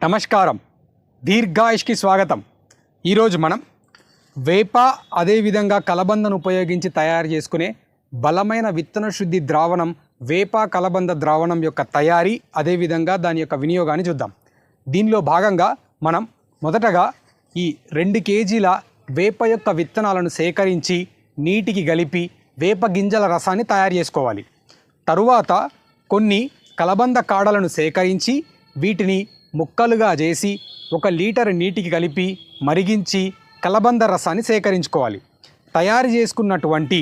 నమస్కారం, దీర్ఘాయుష్కి స్వాగతం. ఈరోజు మనం వేప అదేవిధంగా కలబందను ఉపయోగించి తయారు చేసుకునే బలమైన విత్తన శుద్ధి ద్రావణం వేప కలబంద ద్రావణం యొక్క తయారీ అదేవిధంగా దాని యొక్క వినియోగాన్ని చూద్దాం. దీనిలో భాగంగా మనం మొదటగా ఈ 2 కేజీల వేప యొక్క విత్తనాలను సేకరించి నీటికి కలిపి వేప గింజల రసాన్ని తయారు చేసుకోవాలి. తరువాత కొన్ని కలబంద కాడలను సేకరించి వీటిని ముక్కలుగా చేసి 1 లీటర్ నీటికి కలిపి మరిగించి కలబంద రసాన్ని సేకరించుకోవాలి. తయారు చేసుకున్నటువంటి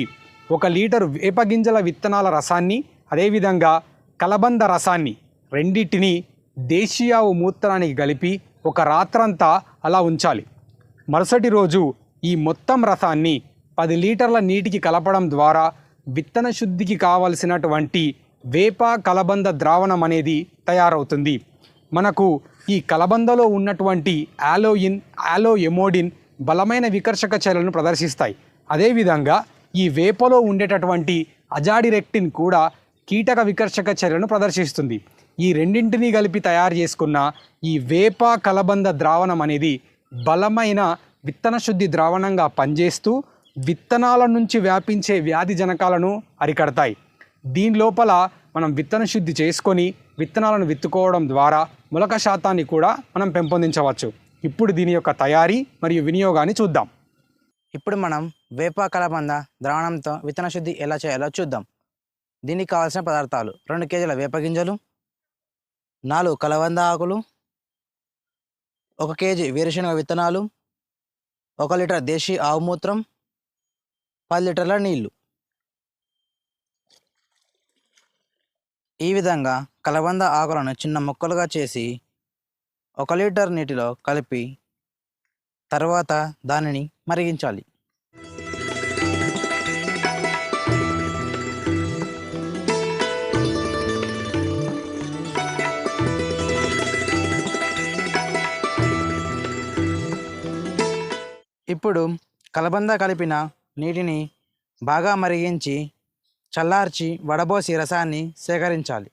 1 లీటరు వేపగింజల విత్తనాల రసాన్ని అదేవిధంగా కలబంద రసాన్ని రెండింటిని దేశీయావు మూత్రానికి కలిపి 1 రాత్రంతా అలా ఉంచాలి. మరుసటి రోజు ఈ మొత్తం రసాన్ని 10 లీటర్ల నీటికి కలపడం ద్వారా విత్తన శుద్ధికి కావలసినటువంటి వేప కలబంద ద్రావణం అనేది తయారవుతుంది. మనకు ఈ కలబందలో ఉన్నటువంటి ఆలోయిన్, ఆలోఎమోడిన్ బలమైన వికర్షక చర్యలను ప్రదర్శిస్తాయి. అదేవిధంగా ఈ వేపలో ఉండేటటువంటి అజాడిరెక్టిన్ కూడా కీటక వికర్షక చర్యలను ప్రదర్శిస్తుంది. ఈ రెండింటినీ కలిపి తయారు చేసుకున్న ఈ వేప కలబంద ద్రావణం అనేది బలమైన విత్తన శుద్ధి ద్రావణంగా పనిచేస్తూ విత్తనాల నుంచి వ్యాపించే వ్యాధి జనకాలను అరికడతాయి. దీని లోపల మనం విత్తన శుద్ధి చేసుకొని విత్తనాలను విత్తుకోవడం ద్వారా మొలక శాతాన్ని కూడా మనం పెంపొందించవచ్చు. ఇప్పుడు దీని యొక్క తయారీ మరియు వినియోగాన్ని చూద్దాం. ఇప్పుడు మనం వేప కలబంద ద్రావణంతో విత్తన శుద్ధి ఎలా చేయాలో చూద్దాం. దీనికి కావాల్సిన పదార్థాలు: 2 కేజీల వేప గింజలు, 4 కలబంద ఆకులు, 1 కేజీ వేరుశనగ విత్తనాలు, 1 లీటర్ దేశీ ఆవు మూత్రం, 10 లీటర్ల నీళ్లు. ఈ విధంగా కలబంద ఆకులను చిన్న ముక్కలుగా చేసి 1 లీటర్ నీటిలో కలిపి తర్వాత దానిని మరిగించాలి. ఇప్పుడు కలబంద కలిపిన నీటిని బాగా మరిగించి చల్లార్చి వడబోసి రసాన్ని సేకరించాలి.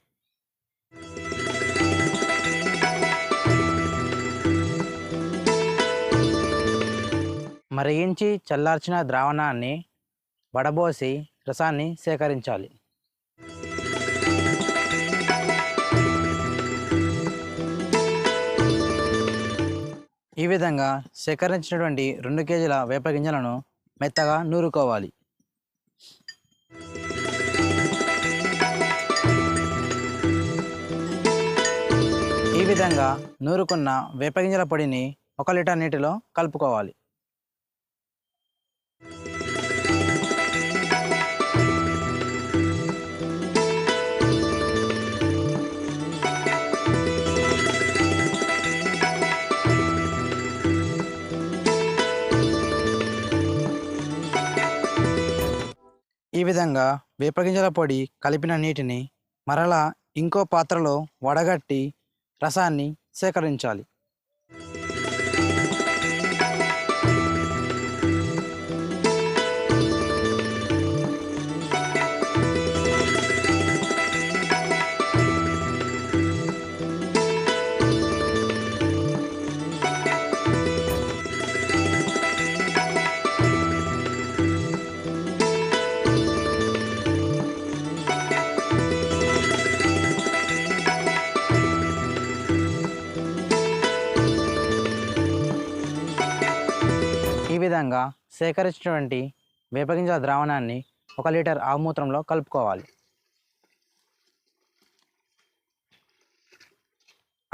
మరిగించి చల్లార్చిన ద్రావణాన్ని వడబోసి రసాన్ని సేకరించాలి. ఈ విధంగా సేకరించినటువంటి 2 కేజీల వేప గింజలను మెత్తగా నూరుకోవాలి. ఈ విధంగా నూరుకున్న వేపగింజల పొడిని 1 లీటర్ నీటిలో కలుపుకోవాలి. ఈ విధంగా వేపగింజల పొడి కలిపిన నీటిని మరలా ఇంకో పాత్రలో వడగట్టి రసాన్ని సేకరించాలి. ఈ విధంగా సేకరించినటువంటి వేపగింజల ద్రావణాన్ని 1 లీటర్ ఆవు మూత్రంలో కలుపుకోవాలి.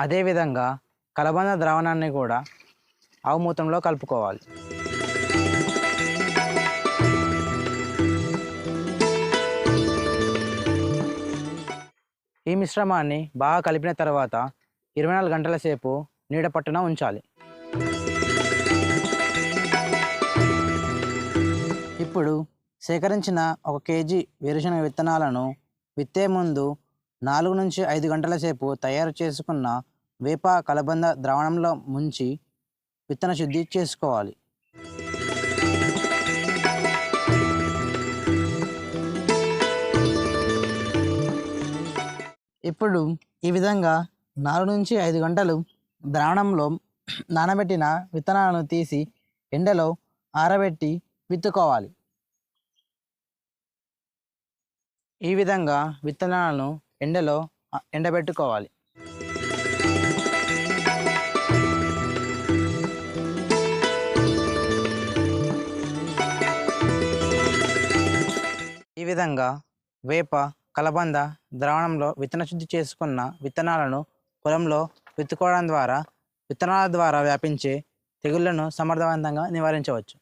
అదేవిధంగా కలబంద ద్రావణాన్ని కూడా ఆవు మూత్రంలో కలుపుకోవాలి. ఈ మిశ్రమాన్ని బాగా కలిపిన తర్వాత 24 గంటల సేపు నీడ పట్టున ఉంచాలి. ఇప్పుడు సేకరించిన 1 కేజీ వేరుశనగ విత్తనాలను విత్తే ముందు 4 నుంచి 5 గంటల సేపు తయారు చేసుకున్న వేప కలబంద ద్రావణంలో ముంచి విత్తన శుద్ధి చేసుకోవాలి. ఇప్పుడు ఈ విధంగా 4 నుంచి 5 గంటలు ద్రావణంలో నానబెట్టిన విత్తనాలను తీసి ఎండలో ఆరబెట్టి విత్తుకోవాలి. ఈ విధంగా విత్తనాలను ఎండలో ఎండబెట్టుకోవాలి. ఈ విధంగా వేప కలబంద ద్రావణంలో విత్తన శుద్ధి చేసుకున్న విత్తనాలను పొలంలో విత్తుకోవడం ద్వారా విత్తనాల ద్వారా వ్యాపించే తెగుళ్లను సమర్థవంతంగా నివారించవచ్చు.